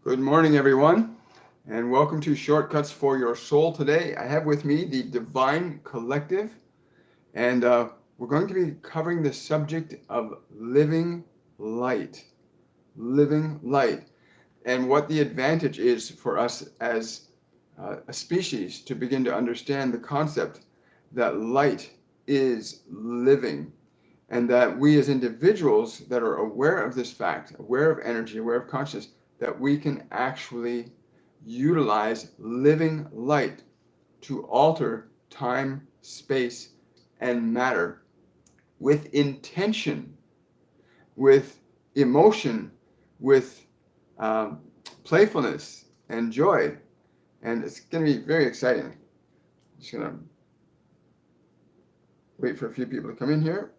Good morning, everyone, and welcome to Shortcuts for Your Soul. Today, I have with me the Divine Collective, and we're going to be covering the subject of living light. Living light, and what the advantage is for us as a species to begin to understand the concept that light is living, and that we as individuals that are aware of this fact, aware of energy, aware of consciousness, that we can actually utilize living light to alter time, space, and matter with intention, with emotion, with um, playfulness and joy. And it's going to be very exciting. Just going to wait for a few people to come in here.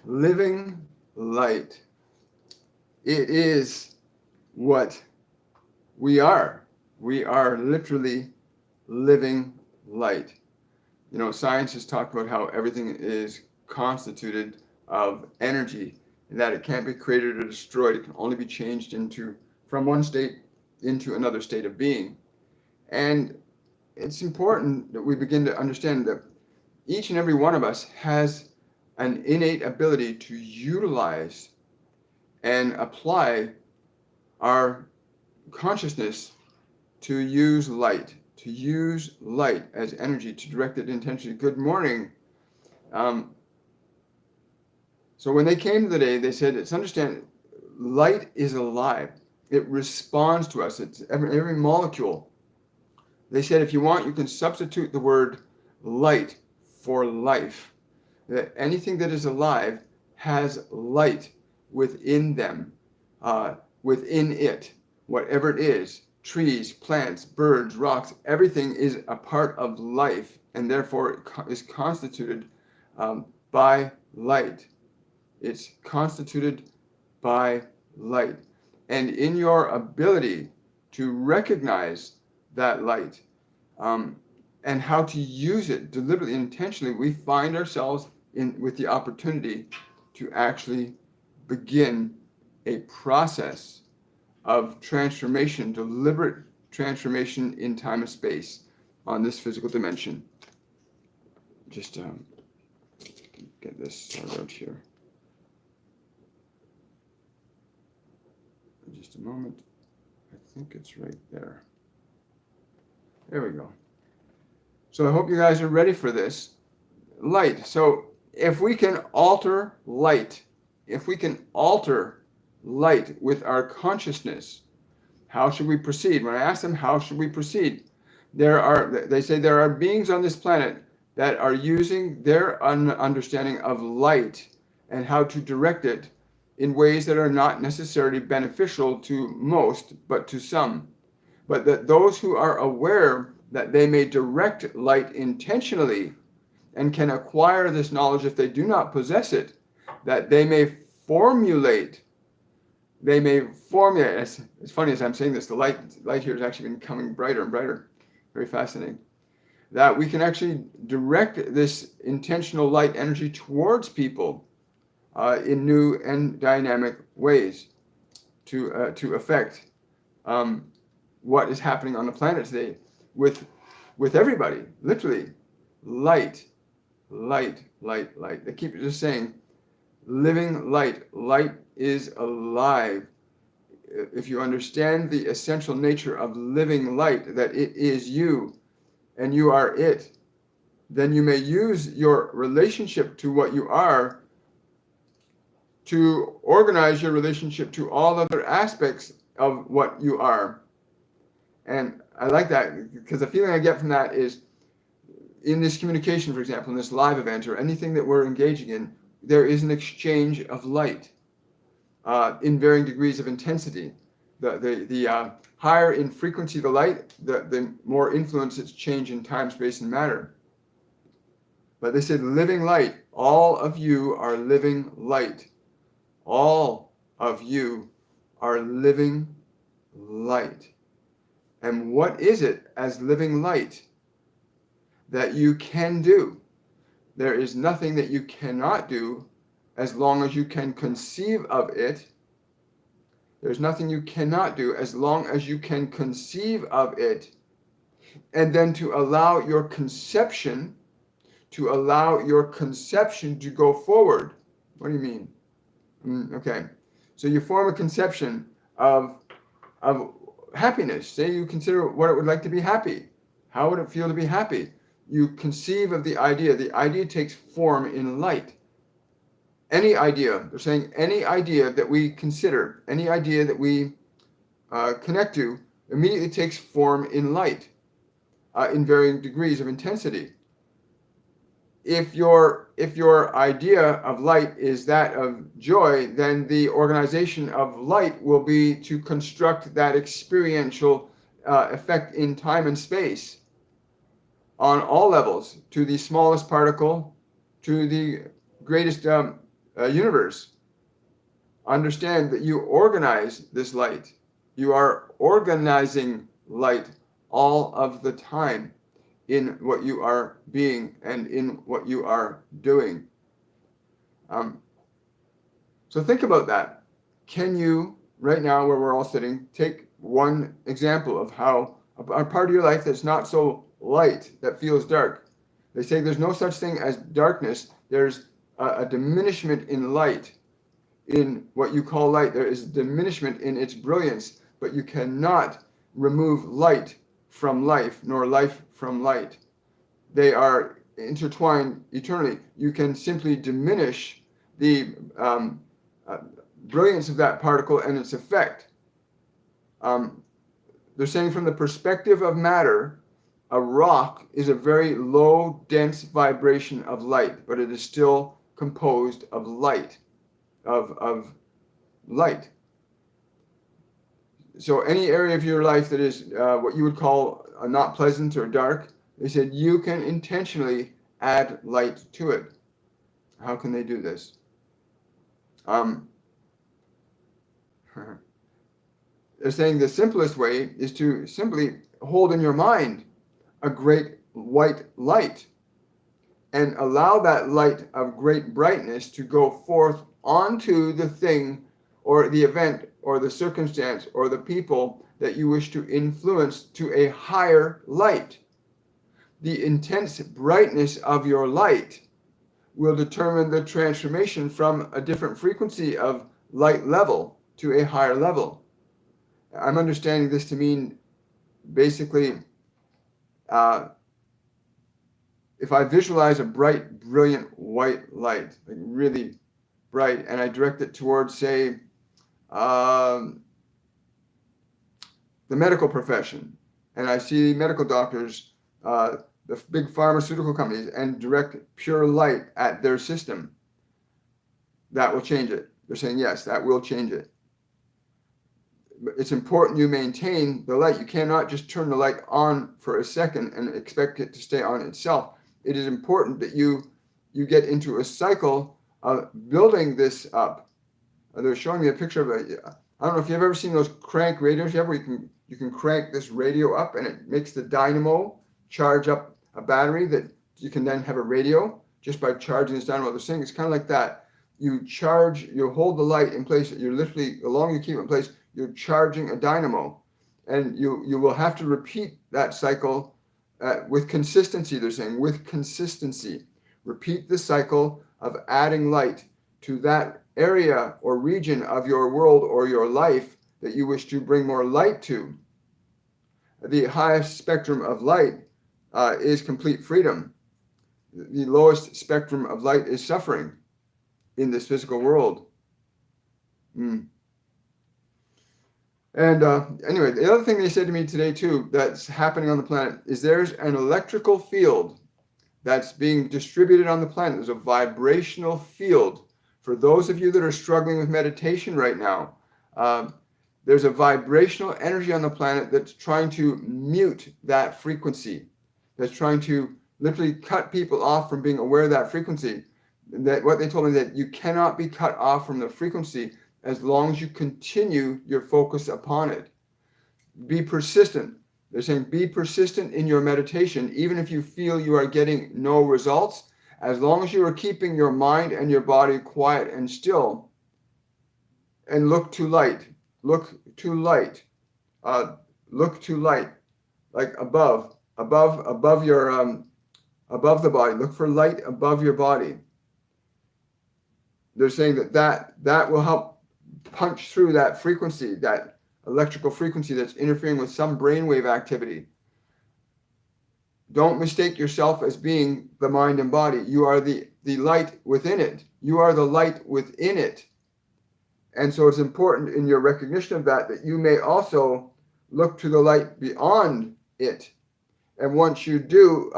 Living light. It is what we are. We are literally living light. You know, science has talked about how everything is constituted of energy, and that it can't be created or destroyed. It can only be changed into from one state into another state of being. And it's important that we begin to understand that each and every one of us has an innate ability to utilize and apply our consciousness to use light as energy, to direct it intentionally. Good morning. Um, so when they came today, they said, it's understand, light is alive. It responds to us. It's every molecule. They said, if you want, you can substitute the word light for life. That anything that is alive has light within them, within it, whatever it is. Trees, plants, birds, rocks, everything is a part of life, and therefore is constituted by light. It's constituted by light. And in your ability to recognize that light and how to use it deliberately and intentionally, we find ourselves with the opportunity to actually begin a process of transformation, deliberate transformation in time and space on this physical dimension. Just get this sorted out here. In just a moment. I think it's right there. There we go. So I hope you guys are ready for this. Light. So if we can alter light, if we can alter light with our consciousness, how should we proceed? When I ask them, how should we proceed? They say there are beings on this planet that are using their understanding of light and how to direct it in ways that are not necessarily beneficial to most, but to some. But that those who are aware that they may direct light intentionally and can acquire this knowledge if they do not possess it, that they may formulate. It's funny as I'm saying this, the light here has actually been becoming brighter and brighter. Very fascinating. That we can actually direct this intentional light energy towards people in new and dynamic ways to affect what is happening on the planet today with everybody. Literally, light, light, light, light. They keep just saying, living light. Light is alive. If you understand the essential nature of living light, that it is you and you are it, then you may use your relationship to what you are to organize your relationship to all other aspects of what you are. And I like that because the feeling I get from that is in this communication, for example, in this live event or anything that we're engaging in, there is an exchange of light in varying degrees of intensity. The higher in frequency the light, the more influence its change in time, space, and matter. But they said living light. All of you are living light. All of you are living light. And what is it as living light that you can do? There is nothing that you cannot do as long as you can conceive of it. There's nothing you cannot do as long as you can conceive of it. And then to allow your conception to go forward. What do you mean? Okay. So you form a conception of happiness. Say you consider what it would like to be happy. How would it feel to be happy? You conceive of the idea. The idea takes form in light. Any idea, they're saying any idea that we consider, any idea that we connect to, immediately takes form in light, in varying degrees of intensity. If your idea of light is that of joy, then the organization of light will be to construct that experiential effect in time and space on all levels, to the smallest particle, to the greatest universe. Understand that you organize this light. You are organizing light all of the time in what you are being and in what you are doing. So think about that. Can you, right now where we're all sitting, take one example of how a part of your life that's not so light, that feels dark? They say there's no such thing as darkness. There's a diminishment in light. In what you call light, there is a diminishment in its brilliance, but you cannot remove light from life, nor life from light. They are intertwined eternally. You can simply diminish the brilliance of that particle and its effect. They're saying from the perspective of matter, a rock is a very low, dense vibration of light, but it is still composed of light, of light. So any area of your life that is what you would call not pleasant or dark, they said you can intentionally add light to it. How can they do this? They're saying the simplest way is to simply hold in your mind a great white light and allow that light of great brightness to go forth onto the thing or the event or the circumstance or the people that you wish to influence to a higher light. The intense brightness of your light will determine the transformation from a different frequency of light level to a higher level. I'm understanding this to mean basically if I visualize a bright, brilliant white light, like really bright, and I direct it towards, say, the medical profession, and I see medical doctors, the big pharmaceutical companies, and direct pure light at their system, that will change it. They're saying, yes, that will change it. But it's important you maintain the light. You cannot just turn the light on for a second and expect it to stay on itself. It is important that you get into a cycle of building this up. They're showing me a picture of I don't know if you've ever seen those crank radios where you can crank this radio up and it makes the dynamo charge up a battery that you can then have a radio just by charging this dynamo. They're saying it's kind of like that. You hold the light in place. You're literally, the longer you keep it in place, you're charging a dynamo. And you will have to repeat that cycle with consistency, they're saying, with consistency. Repeat the cycle of adding light to that area or region of your world or your life that you wish to bring more light to. The highest spectrum of light is complete freedom. The lowest spectrum of light is suffering in this physical world. And anyway, the other thing they said to me today too that's happening on the planet is there's an electrical field that's being distributed on the planet. There's a vibrational field. For those of you that are struggling with meditation right now, there's a vibrational energy on the planet that's trying to mute that frequency, that's trying to literally cut people off from being aware of that frequency. That what they told me, that you cannot be cut off from the frequency as long as you continue your focus upon it. be persistent. They're saying be persistent in your meditation, even if you feel you are getting no results, as long as you are keeping your mind and your body quiet and still, and look to light. Look to light. Look to light, like above your above the body. Look for light above your body. They're saying that will help punch through that frequency, that electrical frequency that's interfering with some brainwave activity. Don't mistake yourself as being the mind and body. You are the light within it. You are the light within it. And so it's important in your recognition of that you may also look to the light beyond it. And once you do,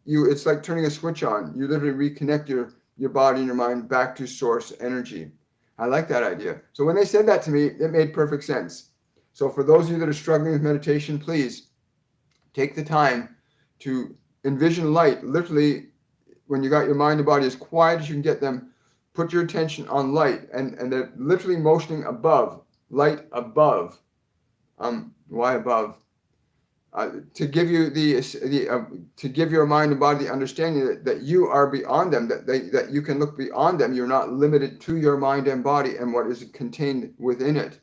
it's like turning a switch on. You literally reconnect your body and your mind back to source energy. I like that idea. So when they said that to me, it made perfect sense. So for those of you that are struggling with meditation, please take the time to envision light. Literally, when you got your mind and body as quiet as you can get them, put your attention on light, and they're literally motioning above, light above. Why above? To give you to give your mind and body the understanding that you are beyond them, that you can look beyond them. You're not limited to your mind and body and what is contained within it.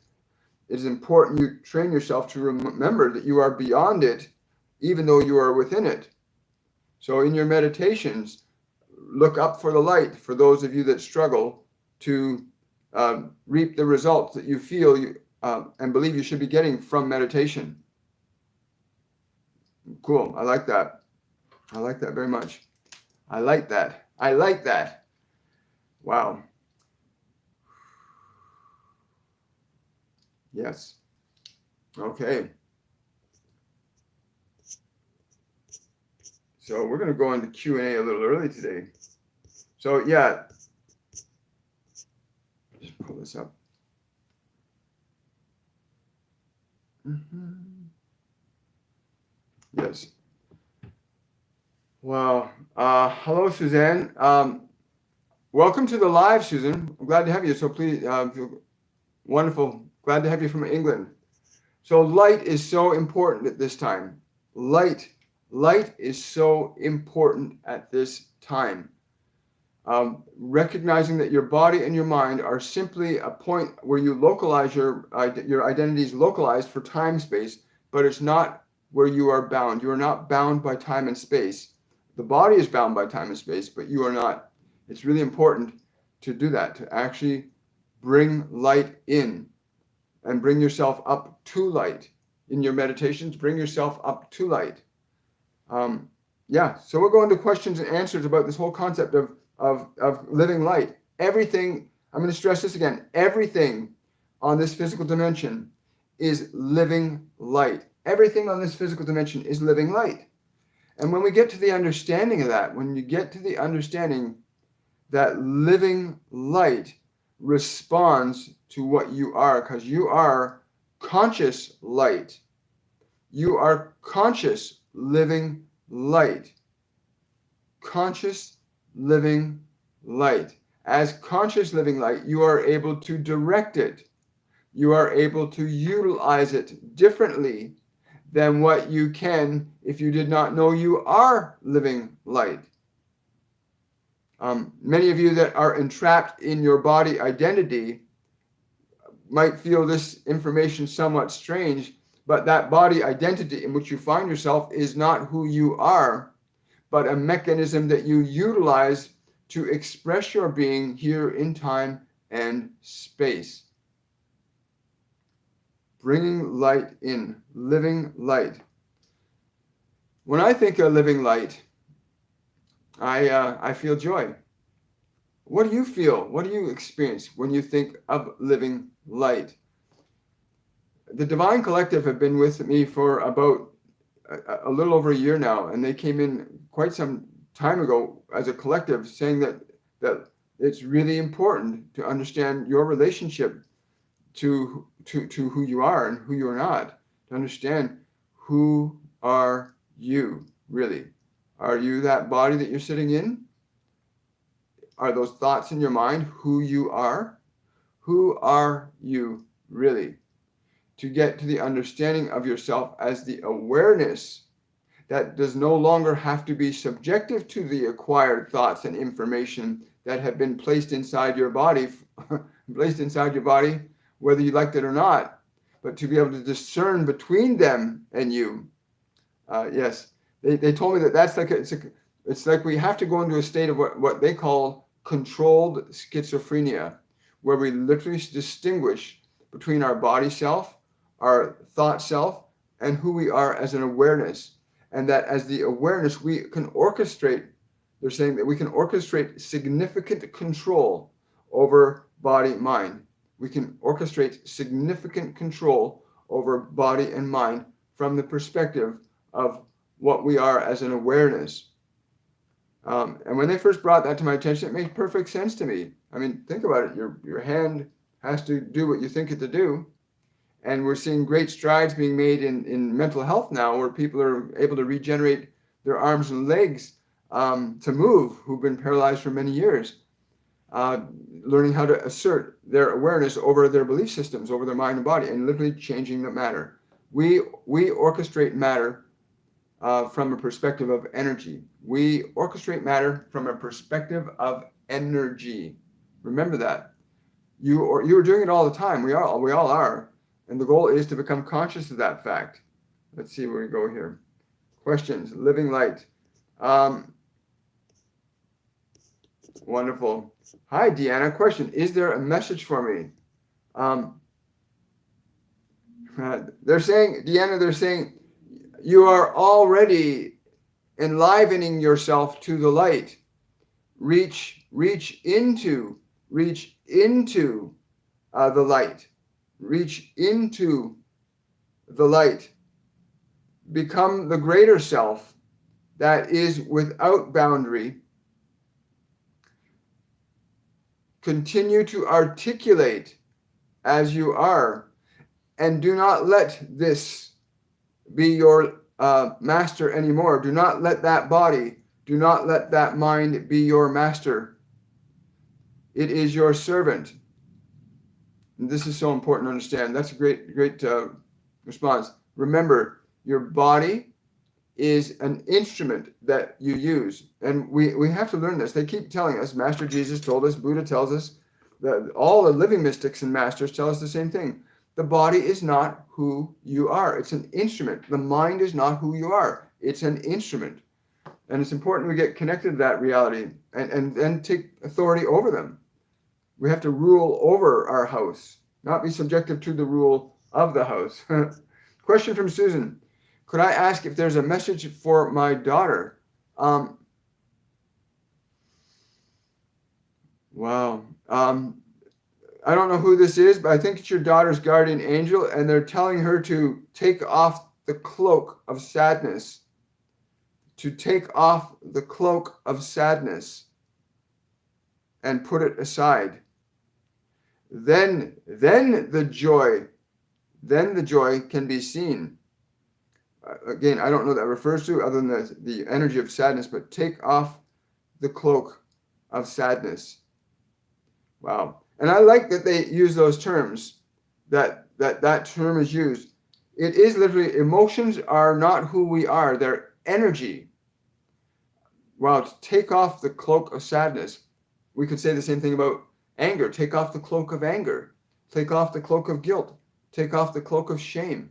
It is important you train yourself to remember that you are beyond it, even though you are within it. So in your meditations, look up for the light for those of you that struggle to reap the results that you feel and believe you should be getting from meditation. Cool. I like that. I like that very much. I like that. I like that. Wow. Yes. Okay. So we're going to go into Q&A a little early today. So yeah, just pull this up. Yes. Wow. Hello, Suzanne. Welcome to the live, Susan. I'm glad to have you. So please, wonderful. Glad to have you from England. So light is so important at this time. Light is so important at this time. Recognizing that your body and your mind are simply a point where you localize your identity is localized for time, space, but it's not where you are bound. You are not bound by time and space. The body is bound by time and space, but you are not. It's really important to do that, to actually bring light in and bring yourself up to light. In your meditations, bring yourself up to light. So we'll go into questions and answers about this whole concept of living light. Everything, I'm going to stress this again, everything on this physical dimension is living light. Everything on this physical dimension is living light. And when we get to the understanding of that, when you get to the understanding that living light responds to what you are, because you are conscious light. You are conscious living light. Conscious living light. As conscious living light, you are able to direct it. You are able to utilize it differently than what you can if you did not know you are living light. Many of you that are entrapped in your body identity might feel this information somewhat strange, but that body identity in which you find yourself is not who you are, but a mechanism that you utilize to express your being here in time and space. Bringing light in, living light. When I think of living light, I feel joy. What do you feel? What do you experience when you think of living light? The Divine Collective have been with me for about a little over a year now, and they came in quite some time ago as a collective saying that it's really important to understand your relationship to who you are and who you're not, to understand who are you really. Are you that body that you're sitting in? Are those thoughts in your mind who you are? Who are you really? to get to the understanding of yourself as the awareness that does no longer have to be subjective to the acquired thoughts and information that have been placed inside your body, whether you liked it or not, but to be able to discern between them and you. Yes, they told me that that's like it's like we have to go into a state of what they call controlled schizophrenia, where we literally distinguish between our body self, our thought self, and who we are as an awareness. And that as the awareness, we can orchestrate, they're saying that we can orchestrate significant control over body, mind. We can orchestrate significant control over body and mind from the perspective of what we are as an awareness. And when they first brought that to my attention, it made perfect sense to me. I mean, think about it. Your hand has to do what you think it to do. And we're seeing great strides being made in mental health now, where people are able to regenerate their arms and legs to move, who've been paralyzed for many years, learning how to assert their awareness over their belief systems, over their mind and body, and literally changing the matter. We orchestrate matter from a perspective of energy. We orchestrate matter from a perspective of energy. Remember that. You are doing it all the time. We all are. And the goal is to become conscious of that fact. Let's see where we go here. Questions. Living light. Wonderful. Hi, Deanna. Question. Is there a message for me? They're saying, Deanna, you are already enlivening yourself to the light. Reach into the light. Reach into the light. Become the greater self that is without boundary. Continue to articulate as you are, and do not let this be your master anymore. Do not let that body, do not let that mind be your master. It is your servant. And this is so important to understand. That's a great response. Remember, your body is an instrument that you use. And we have to learn this. They keep telling us, Master Jesus told us, Buddha tells us, that all the living mystics and masters tell us the same thing. The body is not who you are. It's an instrument. The mind is not who you are. It's an instrument. And it's important we get connected to that reality and then take authority over them. We have to rule over our house, not be subjective to the rule of the house. Question from Susan. Could I ask if there's a message for my daughter? Wow. I don't know who this is, but I think it's your daughter's guardian angel, and they're telling her to take off the cloak of sadness. To take off the cloak of sadness and put it aside. Then the joy can be seen. Again, I don't know what that refers to other than the energy of sadness, but take off the cloak of sadness. Wow. And I like that they use those terms, that term is used. It is literally, emotions are not who we are, they're energy. Wow, to take off the cloak of sadness. We could say the same thing about anger. Take off the cloak of anger. Take off the cloak of guilt. Take off the cloak of shame.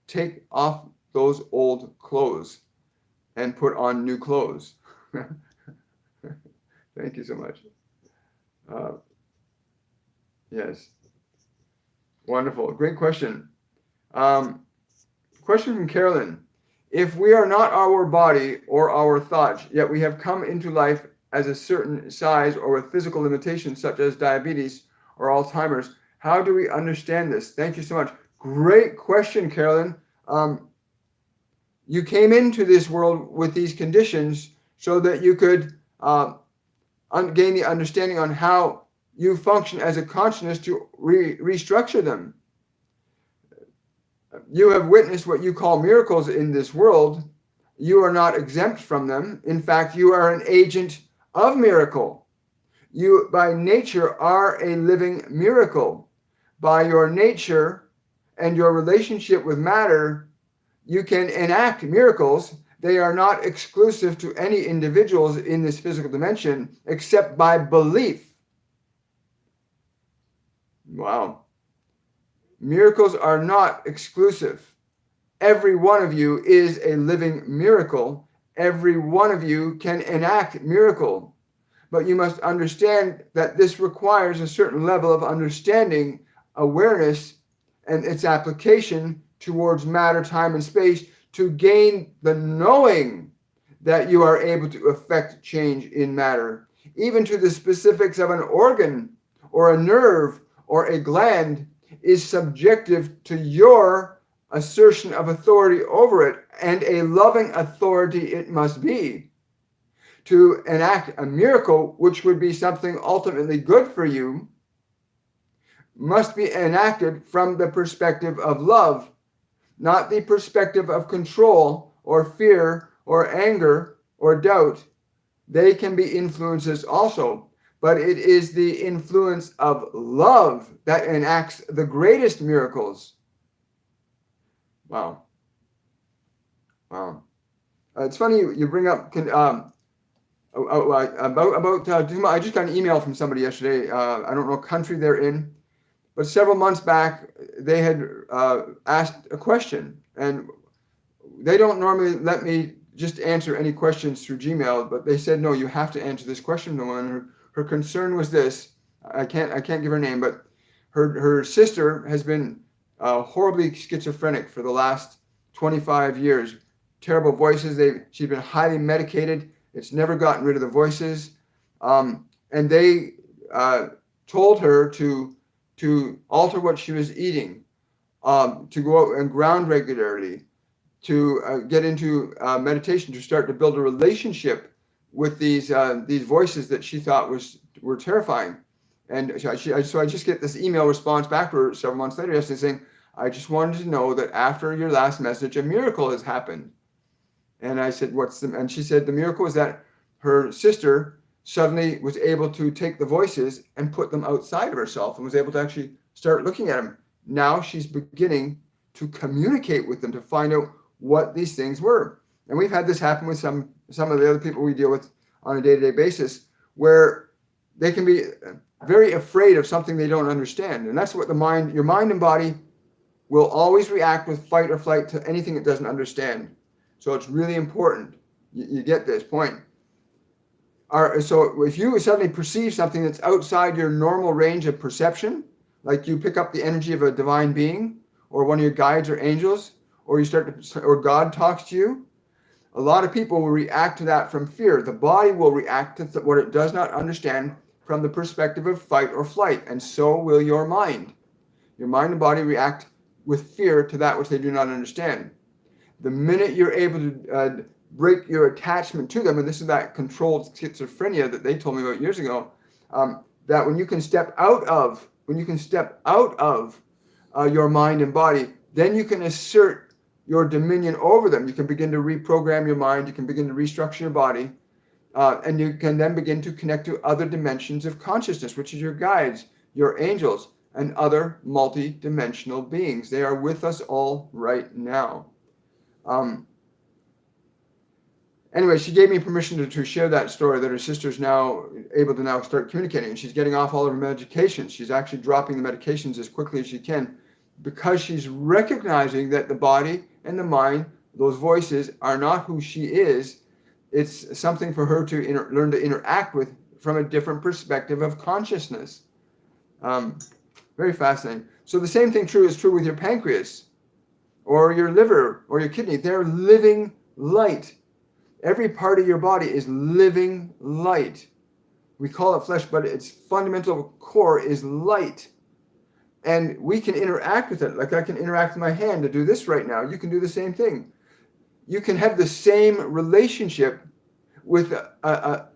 Take off those old clothes and put on new clothes. Thank you so much. Yes. Wonderful. Great question. Question from Carolyn. If we are not our body or our thoughts, yet we have come into life as a certain size or with physical limitations such as diabetes or Alzheimer's, how do we understand this? Thank you so much. Great question, Carolyn. You came into this world with these conditions so that you could gain the understanding on how you function as a consciousness to restructure them. You have witnessed what you call miracles in this world. You are not exempt from them. In fact, you are an agent of miracle. You, by nature, are a living miracle. By your nature, and your relationship with matter, you can enact miracles. They are not exclusive to any individuals in this physical dimension except by belief. Wow. Miracles are not exclusive. Every one of you is a living miracle. Every one of you can enact miracle. But you must understand that this requires a certain level of understanding, awareness, and its application towards matter, time, and space to gain the knowing that you are able to affect change in matter, even to the specifics of an organ or a nerve or a gland is subjective to your assertion of authority over it, and a loving authority it must be. To enact a miracle, which would be something ultimately good for you, must be enacted from the perspective of love, not the perspective of control or fear or anger or doubt. They can be influences also, but it is the influence of love that enacts the greatest miracles. Wow. Wow. It's funny you bring up about Duma. I just got an email from somebody yesterday. I don't know what country they're in, but several months back they had asked a question, and they don't normally let me just answer any questions through Gmail, but they said, no, you have to answer this question. And her concern was this. I can't give her name, but her sister has been horribly schizophrenic for the last 25 years. Terrible voices. She's been highly medicated. It's never gotten rid of the voices. And they told her to alter what she was eating, to go out and ground regularly, to get into meditation, to start to build a relationship with these voices that she thought were terrifying. And so I just get this email response back for several months later yesterday saying, I just wanted to know that after your last message, a miracle has happened. And I said, and she said, the miracle is that her sister suddenly was able to take the voices and put them outside of herself and was able to actually start looking at them. Now she's beginning to communicate with them to find out what these things were. And we've had this happen with some of the other people we deal with on a day-to-day basis, where they can be very afraid of something they don't understand. And that's what your mind and body will always react with fight or flight to anything it doesn't understand. So it's really important you get this point. So if you suddenly perceive something that's outside your normal range of perception, like you pick up the energy of a divine being or one of your guides or angels, or God talks to you, a lot of people will react to that from fear. The body will react to what it does not understand from the perspective of fight or flight, and so will your mind. Your mind and body react with fear to that which they do not understand. The minute you're able to break your attachment to them, and this is that controlled schizophrenia that they told me about years ago, that when you can step out of your mind and body, then you can assert your dominion over them. You can begin to reprogram your mind. You can begin to restructure your body. And you can then begin to connect to other dimensions of consciousness, which is your guides, your angels, and other multi-dimensional beings. They are with us all right now. Anyway, she gave me permission to share that story, that her sister's now able to start communicating, and she's getting off all of her medications. She's actually dropping the medications as quickly as she can, because she's recognizing that the body and the mind, those voices, are not who she is. It's something for her to learn to interact with from a different perspective of consciousness. Very fascinating. So the same thing is true with your pancreas or your liver or your kidney. They're living light. Every part of your body is living light. We call it flesh, but its fundamental core is light. And we can interact with it. Like I can interact with my hand to do this right now. You can do the same thing. You can have the same relationship with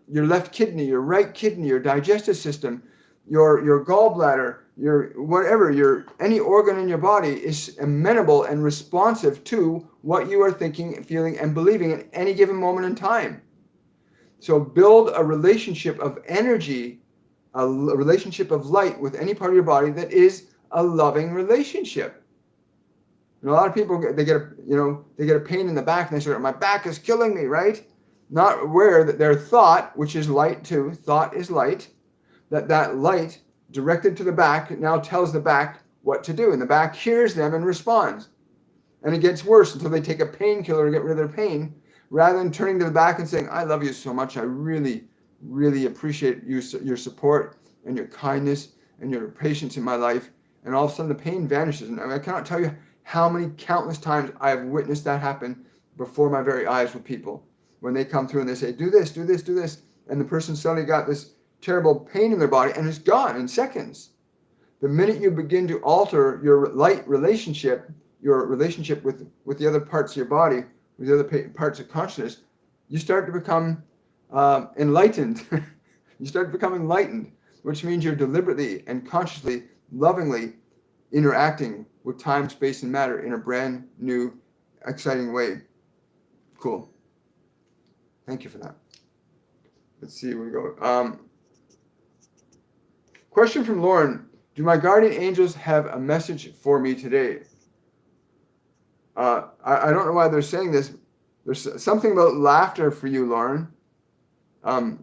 your left kidney, your right kidney, your digestive system, your gallbladder, any organ in your body is amenable and responsive to what you are thinking, feeling, and believing at any given moment in time. So build a relationship of energy, a relationship of light with any part of your body that is a loving relationship. And a lot of people, they get a pain in the back, and they say, my back is killing me, right? Not aware that their thought, which is light too, thought is light, that light directed to the back now tells the back what to do, and the back hears them and responds. And it gets worse until they take a painkiller to get rid of their pain, rather than turning to the back and saying, I love you so much. I really, really appreciate your support and your kindness and your patience in my life. And all of a sudden the pain vanishes. And I cannot tell you how many countless times I have witnessed that happen before my very eyes with people. When they come through and they say, do this, do this, do this. And the person suddenly got this terrible pain in their body and it's gone in seconds. The minute you begin to alter your light relationship, your relationship with the other parts of your body, with the other parts of consciousness, you start to become enlightened. You start to become enlightened, which means you're deliberately and consciously, lovingly interacting with time, space, and matter in a brand new, exciting way. Cool. Thank you for that. Let's see where we go. Question from Lauren. Do my guardian angels have a message for me today? I don't know why they're saying this. There's something about laughter for you, Lauren. Go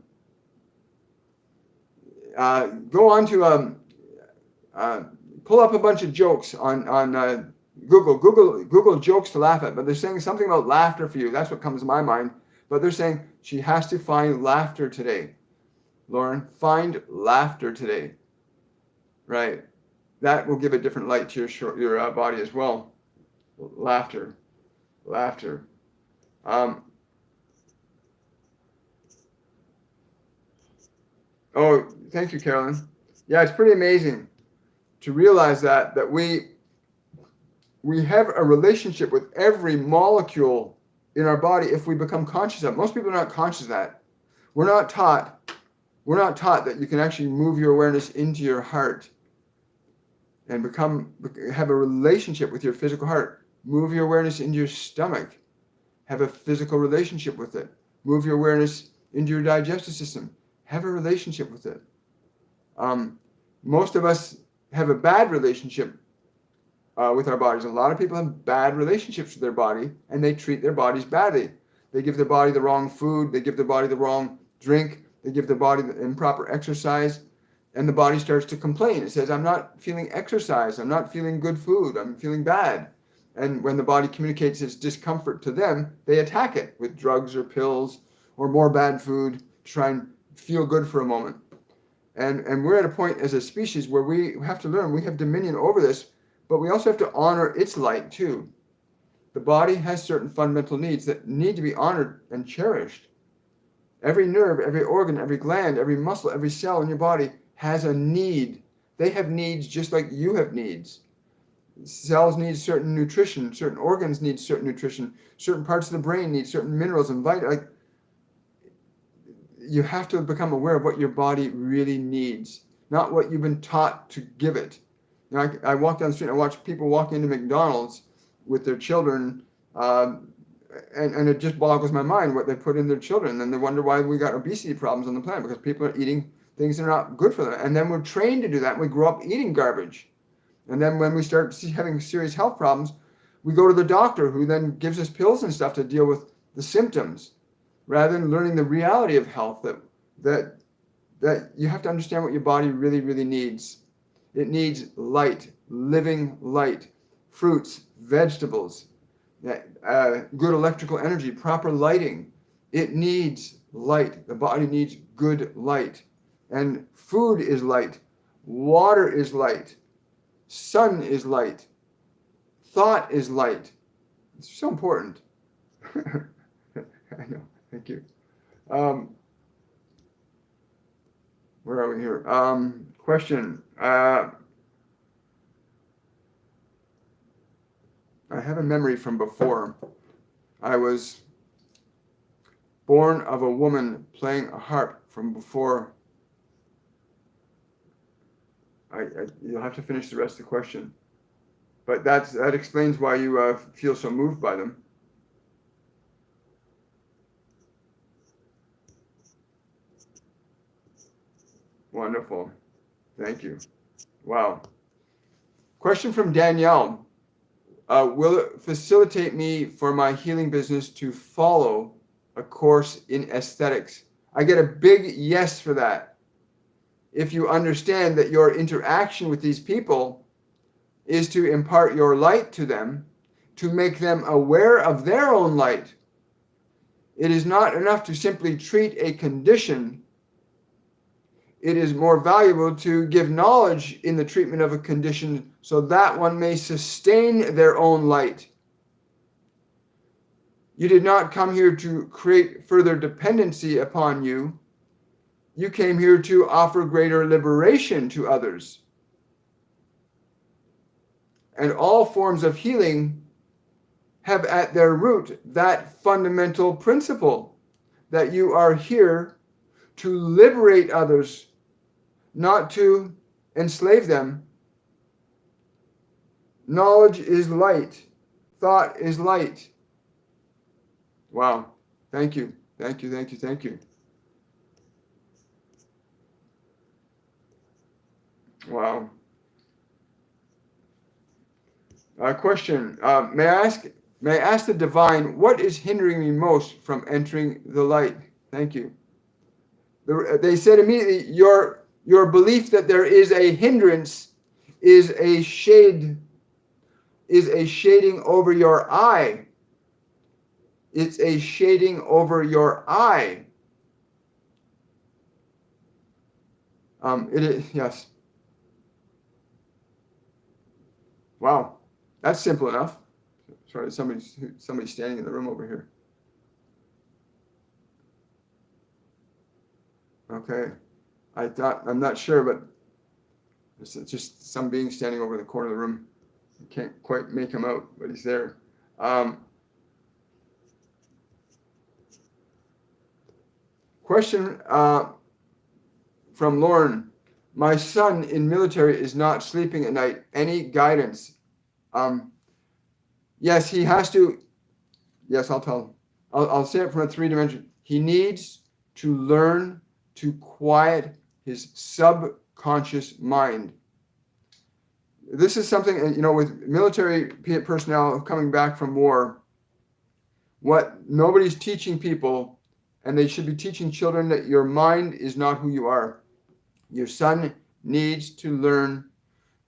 on to pull up a bunch of jokes on Google jokes to laugh at. But they're saying something about laughter for you. That's what comes to my mind. But they're saying she has to find laughter today. Lauren, find laughter today. Right. That will give a different light to your body as well. Laughter. Oh, thank you, Carolyn. Yeah, it's pretty amazing to realize that we have a relationship with every molecule in our body if we become conscious of it. Most people are not conscious of that. We're not taught that you can actually move your awareness into your heart and have a relationship with your physical heart. Move your awareness into your stomach. Have a physical relationship with it. Move your awareness into your digestive system. Have a relationship with it. Most of us have a bad relationship with our bodies. A lot of people have bad relationships with their body, and they treat their bodies badly. They give their body the wrong food. They give their body the wrong drink. They give their body the improper exercise, and the body starts to complain. It says, I'm not feeling exercise. I'm not feeling good food. I'm feeling bad. And when the body communicates its discomfort to them, they attack it with drugs or pills or more bad food to try and feel good for a moment. And we're at a point as a species where we have to learn, we have dominion over this, but we also have to honor its light too. The body has certain fundamental needs that need to be honored and cherished. Every nerve, every organ, every gland, every muscle, every cell in your body has a need. They have needs just like you have needs. Cells need certain nutrition, certain organs need certain nutrition, certain parts of the brain need certain minerals and vitamins. Like, you have to become aware of what your body really needs, not what you've been taught to give it. You know, I walk down the street and I watch people walk into McDonald's with their children, and it just boggles my mind what they put in their children. And they wonder why we got obesity problems on the planet, because people are eating things that are not good for them. And then we're trained to do that. We grow up eating garbage. And then when we start having serious health problems, we go to the doctor, who then gives us pills and stuff to deal with the symptoms, rather than learning the reality of health, that you have to understand what your body really, really needs. It needs light, living light, fruits, vegetables, good electrical energy, proper lighting. It needs light. The body needs good light. And food is light. Water is light. Sun is light. Thought is light. It's so important. I know. Thank you. Where are we here? Question. I have a memory from before. I was born of a woman playing a harp from before. You'll have to finish the rest of the question. But that explains why you feel so moved by them. Wonderful. Thank you. Wow. Question from Danielle. will it facilitate me for my healing business to follow a course in aesthetics? I get a big yes for that. If you understand that your interaction with these people is to impart your light to them, to make them aware of their own light. It is not enough to simply treat a condition. It is more valuable to give knowledge in the treatment of a condition so that one may sustain their own light. You did not come here to create further dependency upon you. You came here to offer greater liberation to others. And all forms of healing have at their root that fundamental principle that you are here to liberate others, not to enslave them. Knowledge is light. Thought is light. Wow. Thank you. Thank you. Thank you. Thank you. Wow. Question. May I ask the divine, what is hindering me most from entering the light? Thank you. They said immediately, your belief that there is a hindrance is a shading over your eye. It's a shading over your eye. It is, yes. Wow, that's simple enough. Sorry, somebody's standing in the room over here. Okay, I'm not sure, but it's just some being standing over the corner of the room. I can't quite make him out, but he's there. Question from Lauren. My son in military is not sleeping at night. Any guidance? Yes, he has to. Yes, I'll tell him. I'll say it from a 3-dimension. He needs to learn to quiet his subconscious mind. This is something, with military personnel coming back from war, what nobody's teaching people, and they should be teaching children, that your mind is not who you are. Your son needs to learn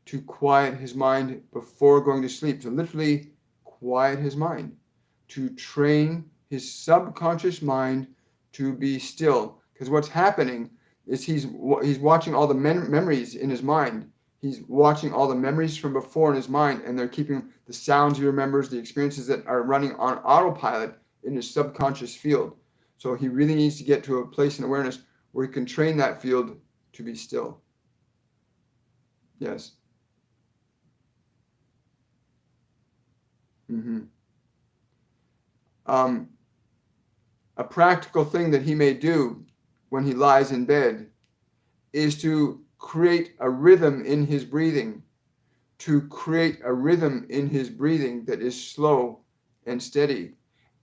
to quiet his mind before going to sleep, to literally quiet his mind, to train his subconscious mind to be still. Because what's happening is he's watching all the memories in his mind. He's watching all the memories from before in his mind, and they're keeping the sounds he remembers, the experiences that are running on autopilot in his subconscious field. So he really needs to get to a place in awareness where he can train that field to be still. Yes. A practical thing that he may do when he lies in bed is to create a rhythm in his breathing, that is slow and steady,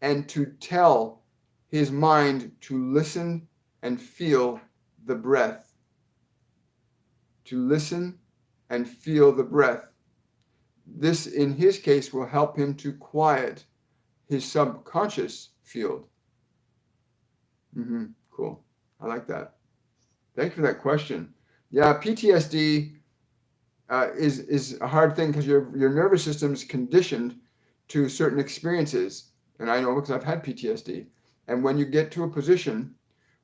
and to tell his mind to listen and feel the breath. To listen and feel the breath. This, in his case, will help him to quiet his subconscious field. Cool. I like that. Thank you for that question. Yeah, PTSD is a hard thing because your nervous system's conditioned to certain experiences. And I know because I've had PTSD. And when you get to a position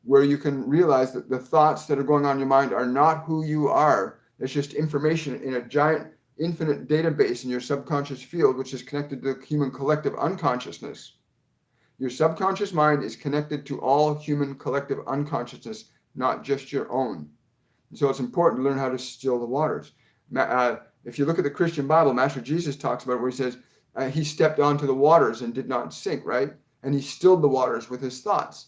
where you can realize that the thoughts that are going on in your mind are not who you are, it's just information in a giant infinite database in your subconscious field, which is connected to the human collective unconsciousness. Your subconscious mind is connected to all human collective unconsciousness, not just your own. And so it's important to learn how to still the waters. If you look at the Christian Bible, Master Jesus talks about it where he says he stepped onto the waters and did not sink, right? And he stilled the waters with his thoughts.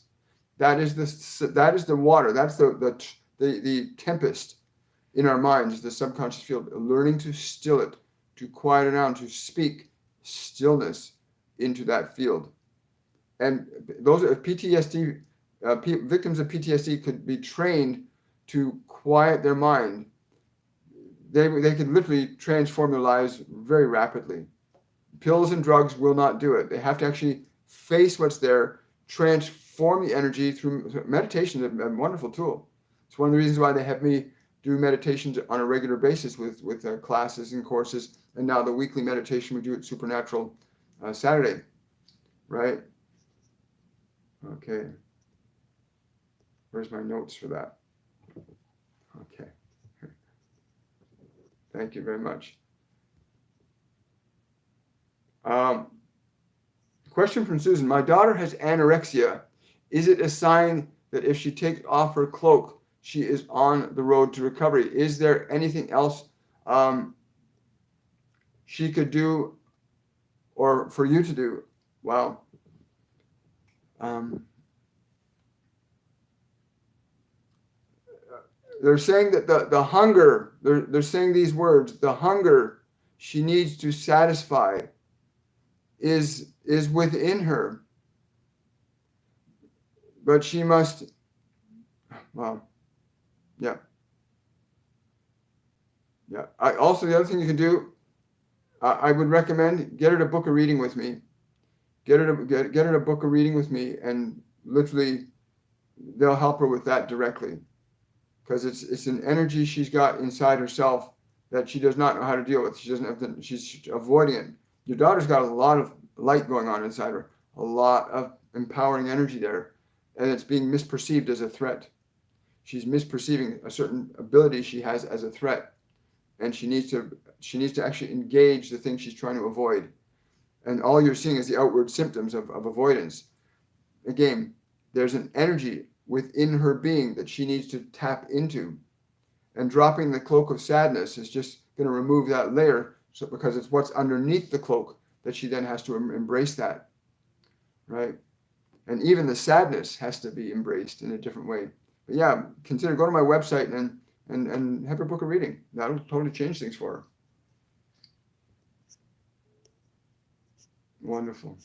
That is the water. That's the tempest in our minds, the subconscious field. Learning to still it, to quiet it down, to speak stillness into that field. And those PTSD victims of PTSD could be trained to quiet their mind. They could literally transform their lives very rapidly. Pills and drugs will not do it. They have to actually face what's there, transform the energy through meditation. Is a wonderful tool. It's one of the reasons why they have me do meditations on a regular basis with classes and courses, and now the weekly meditation we do at Supernatural Saturday, right? Okay. Where's my notes for that? Okay. Thank you very much. Question from Susan. My daughter has anorexia. Is it a sign that if she takes off her cloak, she is on the road to recovery? Is there anything else she could do or for you to do? Wow. They're saying that the hunger, they're saying these words, the hunger she needs to satisfy is within her. But she must, well, yeah. Yeah. Also, the other thing you can do, I would recommend get her to book a reading with me. Get her to book a reading with me, and literally they'll help her with that directly. Because it's an energy she's got inside herself that she does not know how to deal with. She doesn't have to, she's avoiding it. Your daughter's got a lot of light going on inside her, a lot of empowering energy there, and it's being misperceived as a threat. She's misperceiving a certain ability she has as a threat, and she needs to actually engage the thing she's trying to avoid. And all you're seeing is the outward symptoms of avoidance. Again, there's an energy within her being that she needs to tap into, and dropping the cloak of sadness is just going to remove that layer, so because it's what's underneath the cloak that she then has to embrace that, right? And even the sadness has to be embraced in a different way. But yeah, consider go to my website and have her book a reading. That'll totally change things for her. Wonderful.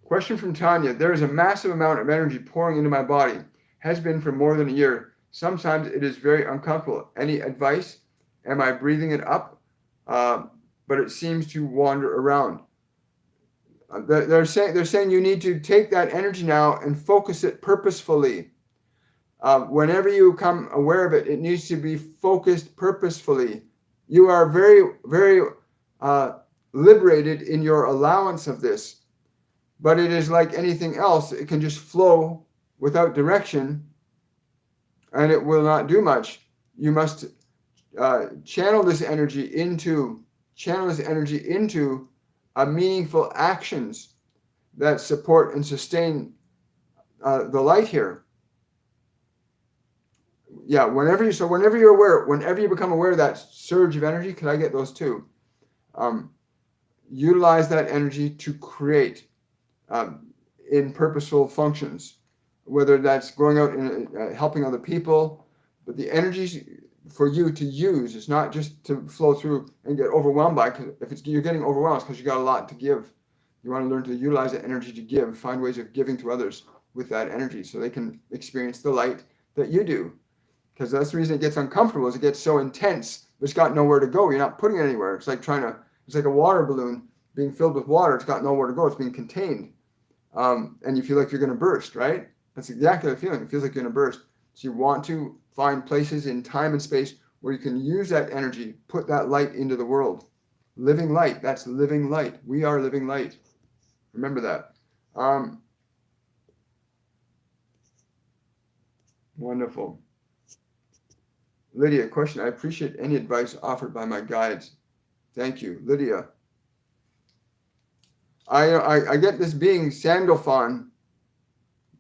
Question from Tanya. There is a massive amount of energy pouring into my body. Has been for more than a year. Sometimes it is very uncomfortable. Any advice? Am I breathing it up? But it seems to wander around. They're saying you need to take that energy now and focus it purposefully. Whenever you become aware of it, it needs to be focused purposefully. You are very, very liberated in your allowance of this. But it is like anything else. It can just flow without direction, and it will not do much. You must channel this energy into meaningful actions that support and sustain the light here. Yeah, whenever you're aware, whenever you become aware of that surge of energy, could I get those two? Utilize that energy to create in purposeful functions, whether that's going out and helping other people. But the energy for you to use is not just to flow through and get overwhelmed by. Because if you're getting overwhelmed, it's because you got a lot to give. You want to learn to utilize that energy to give, find ways of giving to others with that energy, so they can experience the light that you do. Because that's the reason it gets uncomfortable, is it gets so intense, but it's got nowhere to go. You're not putting it anywhere. It's like it's like a water balloon being filled with water. It's got nowhere to go. It's being contained. And you feel like you're going to burst, right? That's exactly the feeling. It feels like you're going to burst. So you want to find places in time and space where you can use that energy, put that light into the world. Living light, that's living light. We are living light. Remember that. Wonderful. Lydia, question. I appreciate any advice offered by my guides. Thank you, Lydia. I get this being Sandalphon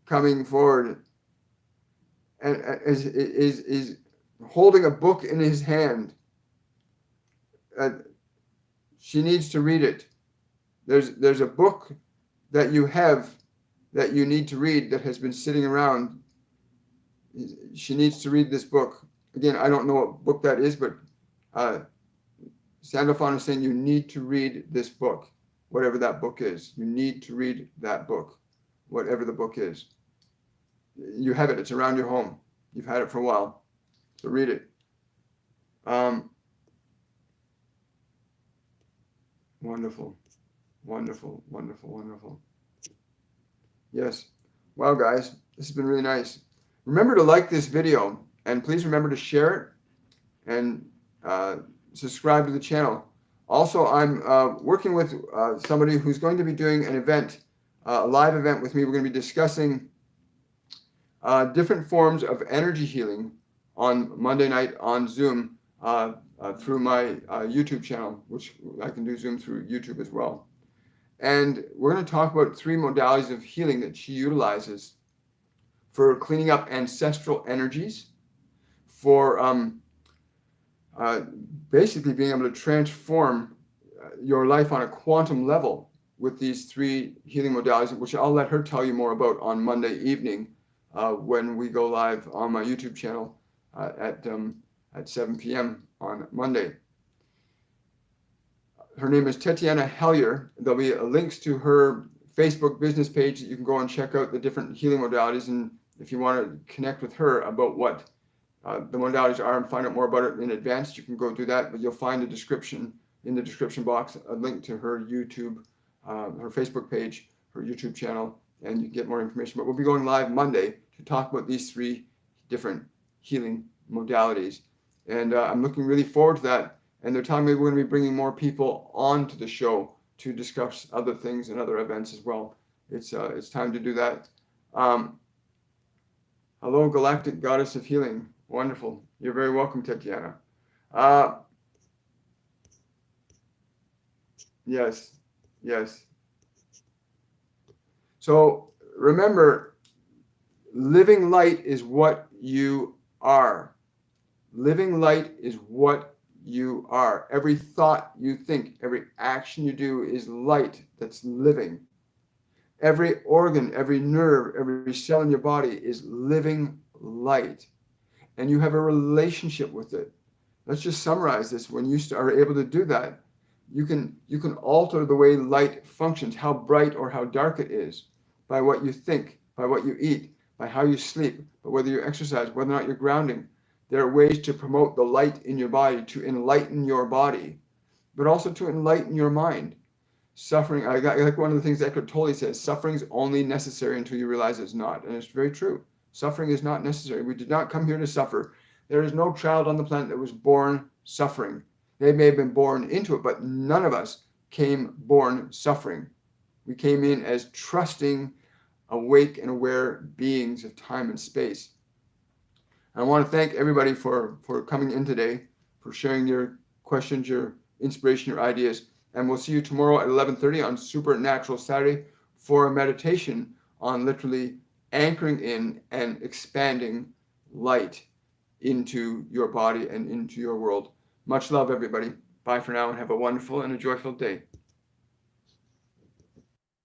coming forward, and is holding a book in his hand. She needs to read it. There's a book that you have that you need to read that has been sitting around. She needs to read this book. Again, I don't know what book that is, but Sandalphon is saying you need to read this book. Whatever that book is, you need to read that book, whatever the book is. You have it. It's around your home. You've had it for a while. So read it. Wonderful. Wonderful. Wonderful. Wonderful. Yes. Wow, guys, this has been really nice. Remember to like this video, and please remember to share it and subscribe to the channel. Also, I'm working with somebody who's going to be doing an event, a live event with me. We're going to be discussing different forms of energy healing on Monday night on Zoom through my YouTube channel, which I can do Zoom through YouTube as well. And we're going to talk about 3 modalities of healing that she utilizes for cleaning up ancestral energies, for basically being able to transform your life on a quantum level with these 3 healing modalities, which I'll let her tell you more about on Monday evening when we go live on my YouTube channel at 7 p.m. on Monday. Her name is Tetiana Hellier. There'll be links to her Facebook business page that you can go and check out the different healing modalities. And if you want to connect with her about what the modalities are and find out more about it in advance, you can go do that. But you'll find a description in the description box, a link to her YouTube, her Facebook page, her YouTube channel, and you can get more information. But we'll be going live Monday to talk about these 3 different healing modalities. And I'm looking really forward to that. And they're telling me we're going to be bringing more people onto the show to discuss other things and other events as well. It's time to do that. Hello, Galactic Goddess of Healing. Wonderful. You're very welcome, Tatiana. Yes, yes. So remember, living light is what you are. Living light is what you are. Every thought you think, every action you do is light that's living. Every organ, every nerve, every cell in your body is living light. And you have a relationship with it. Let's just summarize this. When you are able to do that, you can alter the way light functions, how bright or how dark it is, by what you think, by what you eat, by how you sleep, by whether you exercise, whether or not you're grounding. There are ways to promote the light in your body, to enlighten your body, but also to enlighten your mind. Suffering, like one of the things Eckhart Tolle says, suffering is only necessary until you realize it's not. And it's very true. Suffering is not necessary. We did not come here to suffer. There is no child on the planet that was born suffering. They may have been born into it, but none of us came born suffering. We came in as trusting, awake and aware beings of time and space. I want to thank everybody for coming in today, for sharing your questions, your inspiration, your ideas. And we'll see you tomorrow at 11:30 on Supernatural Saturday for a meditation on literally anchoring in and expanding light into your body and into your world. Much love, everybody. Bye for now and have a wonderful and a joyful day.